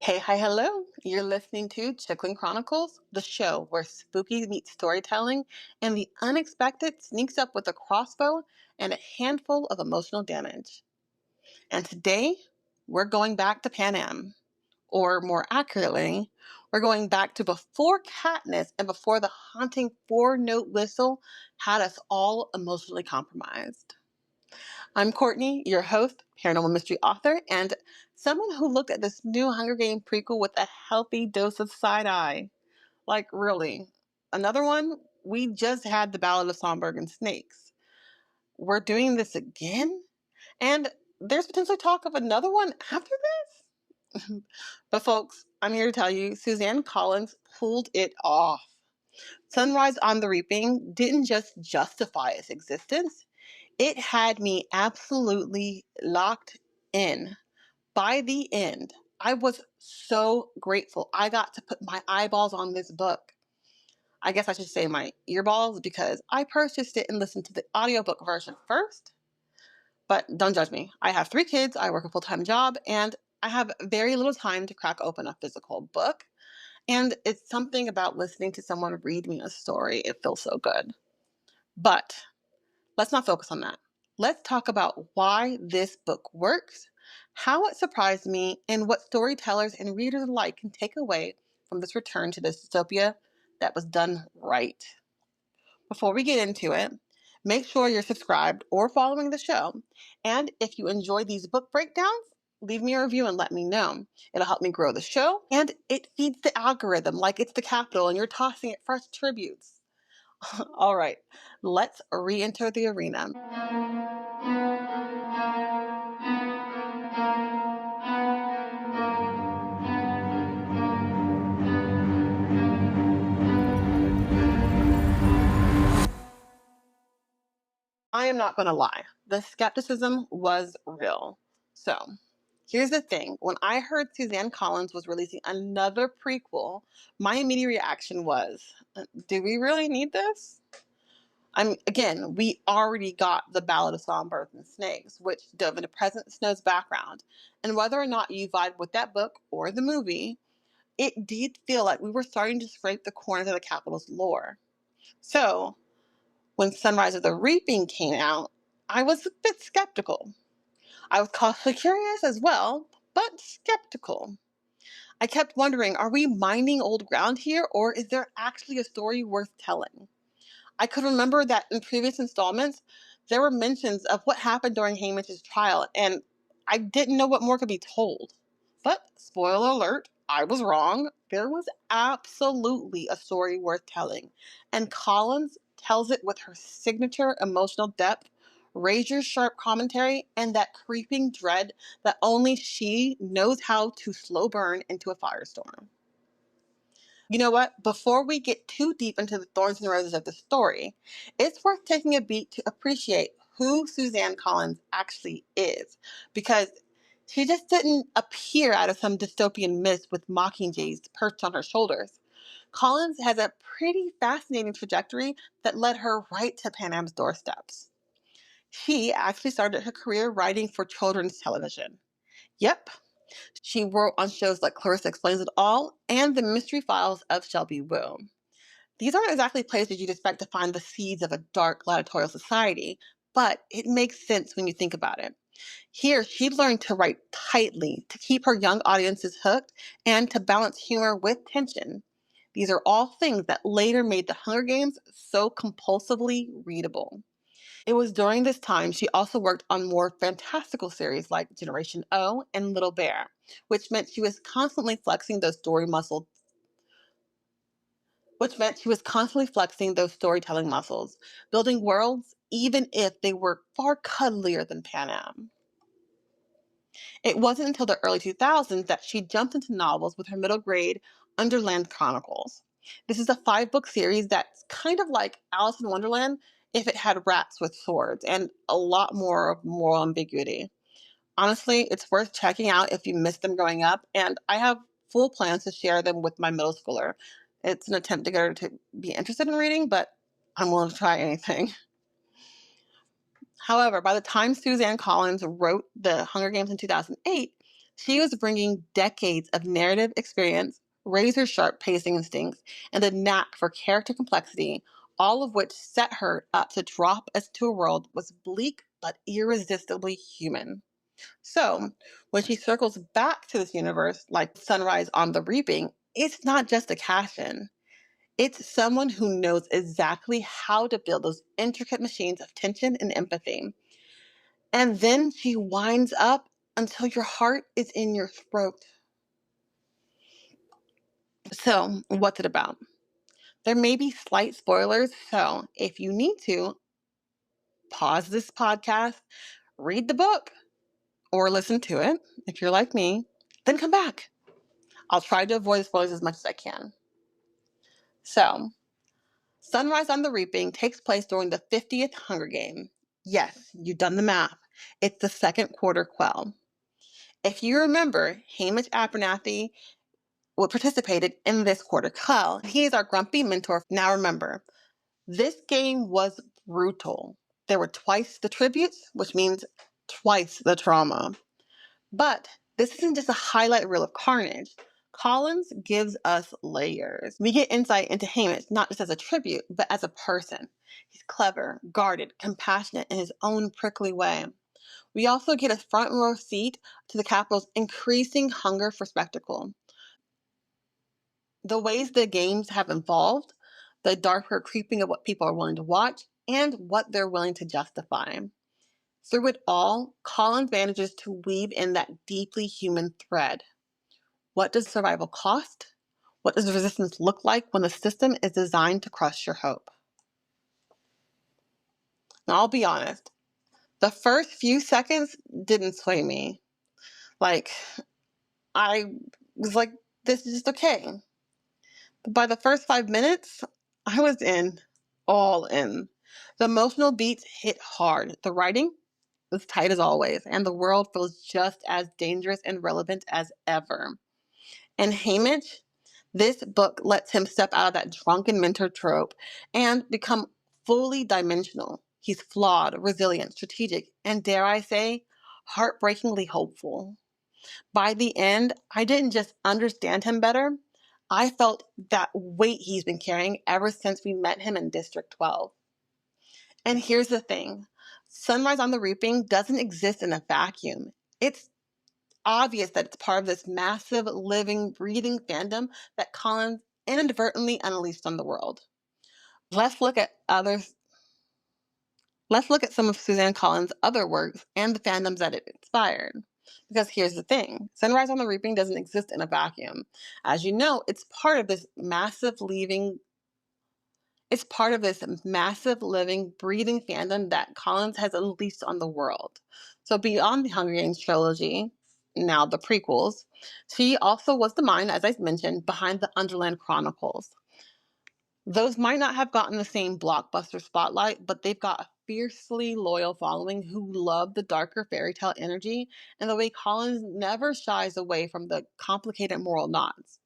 Hey, hi, hello. You're listening to Chickling Chronicles, the show where spooky meets storytelling and the unexpected sneaks up with a crossbow and a handful of emotional damage. And today, we're going back to Panem. Or more accurately, we're going back to before Katniss and before the haunting four-note whistle had us all emotionally compromised. I'm Courtney, your host, paranormal mystery author, and someone who looked at this new Hunger Game prequel with a healthy dose of side eye. Like, really. Another one? We just had the Ballad of Songbird and Snakes. We're doing this again? And there's potentially talk of another one after this? But, folks, I'm here to tell you Suzanne Collins pulled it off. Sunrise on the Reaping didn't just justify its existence, it had me absolutely locked in. By the end, I was so grateful I got to put my eyeballs on this book. I guess I should say my earballs because I purchased it and listened to the audiobook version first. But don't judge me. I have 3 kids, I work a full-time job, and I have very little time to crack open a physical book. And it's something about listening to someone read me a story. It feels so good. But let's not focus on that. Let's talk about why this book works, how it surprised me, and what storytellers and readers alike can take away from this return to this dystopia that was done right. Before we get into it, make sure you're subscribed or following the show. And if you enjoy these book breakdowns, leave me a review and let me know. It'll help me grow the show, and it feeds the algorithm like it's the Capitol and you're tossing it fresh tributes. All right, let's re-enter the arena. I am not going to lie. The skepticism was real. So, here's the thing. When I heard Suzanne Collins was releasing another prequel, my immediate reaction was, do we really need this? Again, we already got the Ballad of Songbirds and Snakes, which dove into President Snow's background. And whether or not you vibe with that book or the movie, it did feel like we were starting to scrape the corners of the Capitol's lore. So, when Sunrise of the Reaping came out, I was a bit skeptical. I was cautiously curious as well, but skeptical. I kept wondering, are we mining old ground here, or is there actually a story worth telling? I could remember that in previous installments, there were mentions of what happened during Haymitch's trial, and I didn't know what more could be told. But, spoiler alert, I was wrong. There was absolutely a story worth telling, and Collins tells it with her signature emotional depth, razor-sharp commentary, and that creeping dread that only she knows how to slow burn into a firestorm. You know what? Before we get too deep into the thorns and roses of the story, it's worth taking a beat to appreciate who Suzanne Collins actually is, because she just didn't appear out of some dystopian mist with mockingjays perched on her shoulders. Collins has a pretty fascinating trajectory that led her right to Panem's doorsteps. She actually started her career writing for children's television. Yep, she wrote on shows like Clarissa Explains It All and The Mystery Files of Shelby Woo. These aren't exactly places you'd expect to find the seeds of a dark gladiatorial society, but it makes sense when you think about it. Here, she learned to write tightly, to keep her young audiences hooked, and to balance humor with tension. These are all things that later made The Hunger Games so compulsively readable. It was during this time she also worked on more fantastical series like Generation O and Little Bear, which meant she was constantly flexing those storytelling muscles, building worlds even if they were far cuddlier than Panem. It wasn't until the early 2000s that she jumped into novels with her middle grade Underland Chronicles. This is a 5-book series that's kind of like Alice in Wonderland if it had rats with swords and a lot more of moral ambiguity. Honestly, it's worth checking out if you missed them growing up, and I have full plans to share them with my middle schooler. It's an attempt to get her to be interested in reading, but I'm willing to try anything. However, by the time Suzanne Collins wrote The Hunger Games in 2008, She was bringing decades of narrative experience, razor sharp pacing instincts, and a knack for character complexity, all of which set her up to drop us to a world was bleak but irresistibly human. So, when she circles back to this universe, like Sunrise on the Reaping, it's not just a cash in. It's someone who knows exactly how to build those intricate machines of tension and empathy. And then she winds up until your heart is in your throat. So, what's it about? There may be slight spoilers, so if you need to, pause this podcast, read the book, or listen to it if you're like me, then come back. I'll try to avoid spoilers as much as I can. So, Sunrise on the Reaping takes place during the 50th Hunger Game. Yes, you've done the math. It's the second quarter quell. If you remember, Haymitch Abernathy participated in this quarter quell. He is our grumpy mentor. Now remember, this game was brutal. There were twice the tributes, which means twice the trauma. But this isn't just a highlight reel of carnage. Collins gives us layers. We get insight into Haymitch not just as a tribute, but as a person. He's clever, guarded, compassionate in his own prickly way. We also get a front row seat to the Capitol's increasing hunger for spectacle. The ways the games have evolved, the darker creeping of what people are willing to watch, and what they're willing to justify. Through it all, Collins manages to weave in that deeply human thread. What does survival cost? What does resistance look like when the system is designed to crush your hope? Now, I'll be honest, the first few seconds didn't sway me. Like, I was like, this is just okay. But by the first 5 minutes, I was in, all in. The emotional beats hit hard. The writing was tight as always, and the world feels just as dangerous and relevant as ever. And Haymitch, this book lets him step out of that drunken mentor trope and become fully dimensional. He's flawed, resilient, strategic, and dare I say, heartbreakingly hopeful. By the end, I didn't just understand him better, I felt that weight he's been carrying ever since we met him in District 12. And here's the thing, Sunrise on the Reaping doesn't exist in a vacuum. It's obvious that it's part of this massive, living, breathing fandom that Collins inadvertently unleashed on the world. Let's look at others. Let's look at some of Suzanne Collins' other works and the fandoms that it inspired. Because here's the thing, Sunrise on the Reaping doesn't exist in a vacuum. As you know, it's part of this massive living, breathing fandom that Collins has unleashed on the world. So beyond the Hunger Games trilogy, now the prequels, she also was the mind, as I mentioned, behind the Underland Chronicles. Those might not have gotten the same blockbuster spotlight, but they've got a fiercely loyal following who love the darker fairy tale energy and the way Collins never shies away from the complicated moral knots.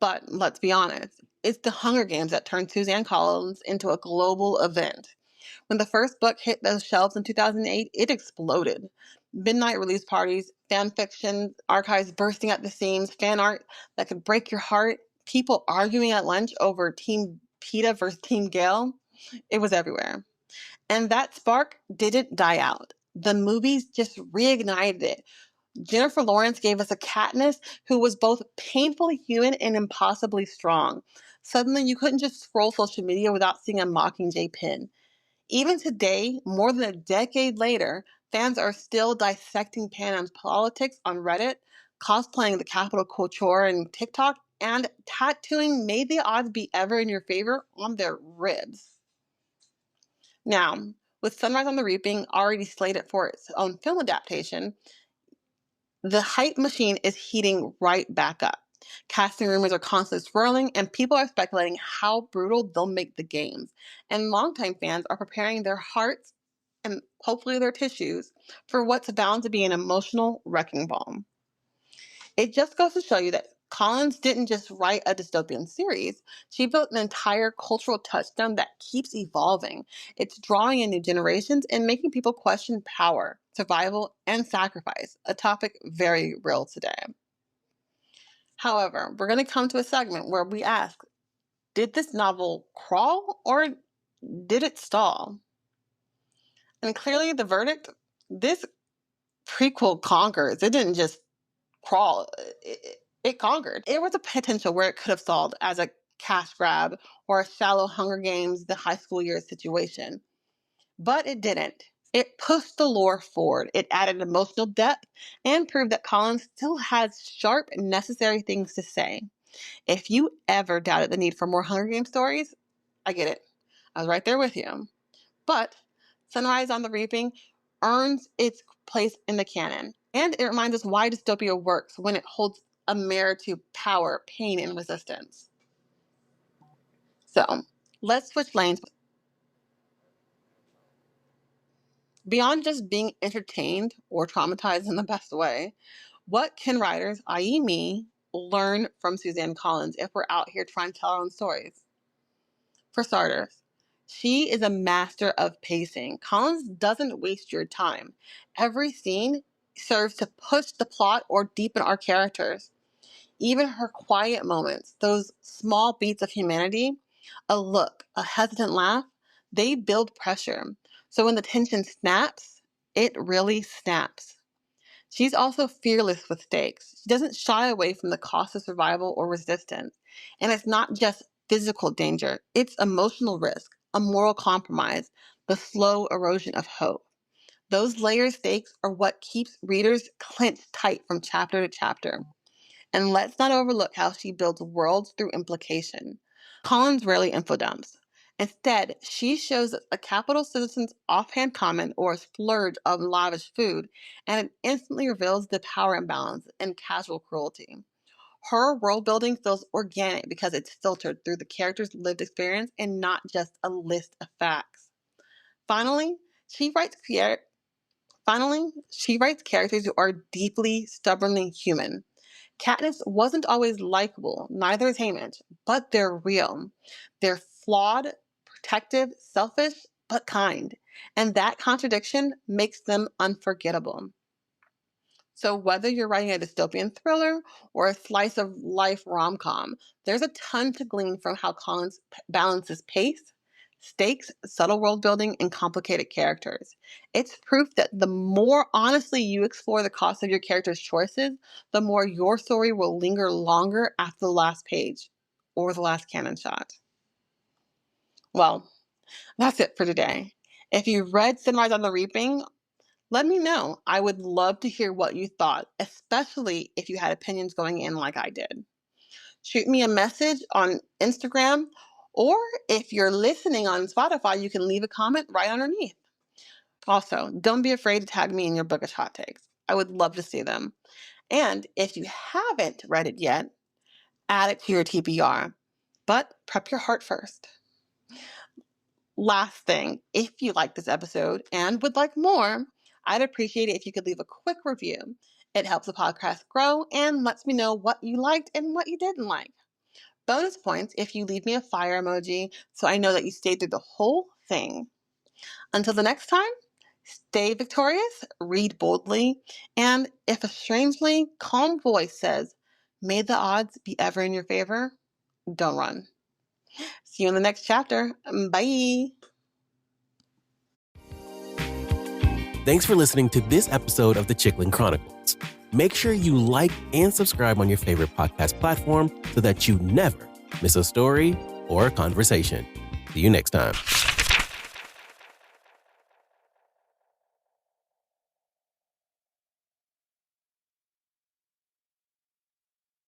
But let's be honest, it's the Hunger Games that turned Suzanne Collins into a global event. When the first book hit those shelves in 2008, it exploded. Midnight release parties, fan fiction, archives bursting at the seams, fan art that could break your heart, people arguing at lunch over Team Peeta versus Team Gale. It was everywhere. And that spark didn't die out. The movies just reignited it. Jennifer Lawrence gave us a Katniss who was both painfully human and impossibly strong. Suddenly, you couldn't just scroll social media without seeing a Mockingjay pin. Even today, more than a decade later, fans are still dissecting Panem's politics on Reddit, cosplaying the Capitol couture in TikTok, and tattooing "May the odds be ever in your favor" on their ribs. Now, with Sunrise on the Reaping already slated for its own film adaptation, the hype machine is heating right back up. Casting rumors are constantly swirling, and people are speculating how brutal they'll make the games. And longtime fans are preparing their hearts and hopefully their tissues for what's bound to be an emotional wrecking ball. It just goes to show you that Collins didn't just write a dystopian series, she built an entire cultural touchstone that keeps evolving. It's drawing in new generations and making people question power, survival, and sacrifice, a topic very real today. However, we're going to come to a segment where we ask, did this novel crawl or did it stall? And clearly the verdict, this prequel conquers. It didn't just crawl, it conquered. It was a potential where it could have stalled as a cash grab or a shallow Hunger Games, the high school years situation. But it didn't. It pushed the lore forward. It added emotional depth and proved that Collins still has sharp, necessary things to say. If you ever doubted the need for more Hunger Games stories, I get it. I was right there with you. But Sunrise on the Reaping earns its place in the canon. And it reminds us why dystopia works when it holds a mirror to power, pain, and resistance. So, let's switch lanes. Beyond just being entertained or traumatized in the best way, what can writers, i.e. me, learn from Suzanne Collins if we're out here trying to tell our own stories? For starters, she is a master of pacing. Collins doesn't waste your time. Every scene serves to push the plot or deepen our characters. Even her quiet moments, those small beats of humanity, a look, a hesitant laugh, they build pressure. So when the tension snaps, it really snaps. She's also fearless with stakes. She doesn't shy away from the cost of survival or resistance. And it's not just physical danger, it's emotional risk, a moral compromise, the slow erosion of hope. Those layered stakes are what keeps readers clenched tight from chapter to chapter. And let's not overlook how she builds worlds through implication. Collins rarely infodumps. Instead, she shows us a capital citizen's offhand comment or a splurge of lavish food, and it instantly reveals the power imbalance and casual cruelty. Her world building feels organic because it's filtered through the character's lived experience and not just a list of facts. Finally, she writes characters who are deeply, stubbornly human. Katniss wasn't always likable, neither is Haymitch, but they're real. They're flawed, protective, selfish, but kind. And that contradiction makes them unforgettable. So whether you're writing a dystopian thriller or a slice of life rom-com, there's a ton to glean from how Collins balances pace, stakes, subtle world building, and complicated characters. It's proof that the more honestly you explore the cost of your character's choices, the more your story will linger longer after the last page or the last cannon shot. Well, that's it for today. If you read Sunrise on the Reaping, let me know. I would love to hear what you thought, especially if you had opinions going in like I did. Shoot me a message on Instagram, or if you're listening on Spotify, you can leave a comment right underneath. Also, don't be afraid to tag me in your bookish hot takes. I would love to see them. And if you haven't read it yet, add it to your TBR. But prep your heart first. Last thing, if you like this episode and would like more, I'd appreciate it if you could leave a quick review. It helps the podcast grow and lets me know what you liked and what you didn't like. Bonus points if you leave me a fire emoji so I know that you stayed through the whole thing. Until the next time, stay victorious, read boldly, and if a strangely calm voice says, "May the odds be ever in your favor," don't run. See you in the next chapter. Bye. Thanks for listening to this episode of the Chickling Chronicles. Make sure you like and subscribe on your favorite podcast platform so that you never miss a story or a conversation. See you next time.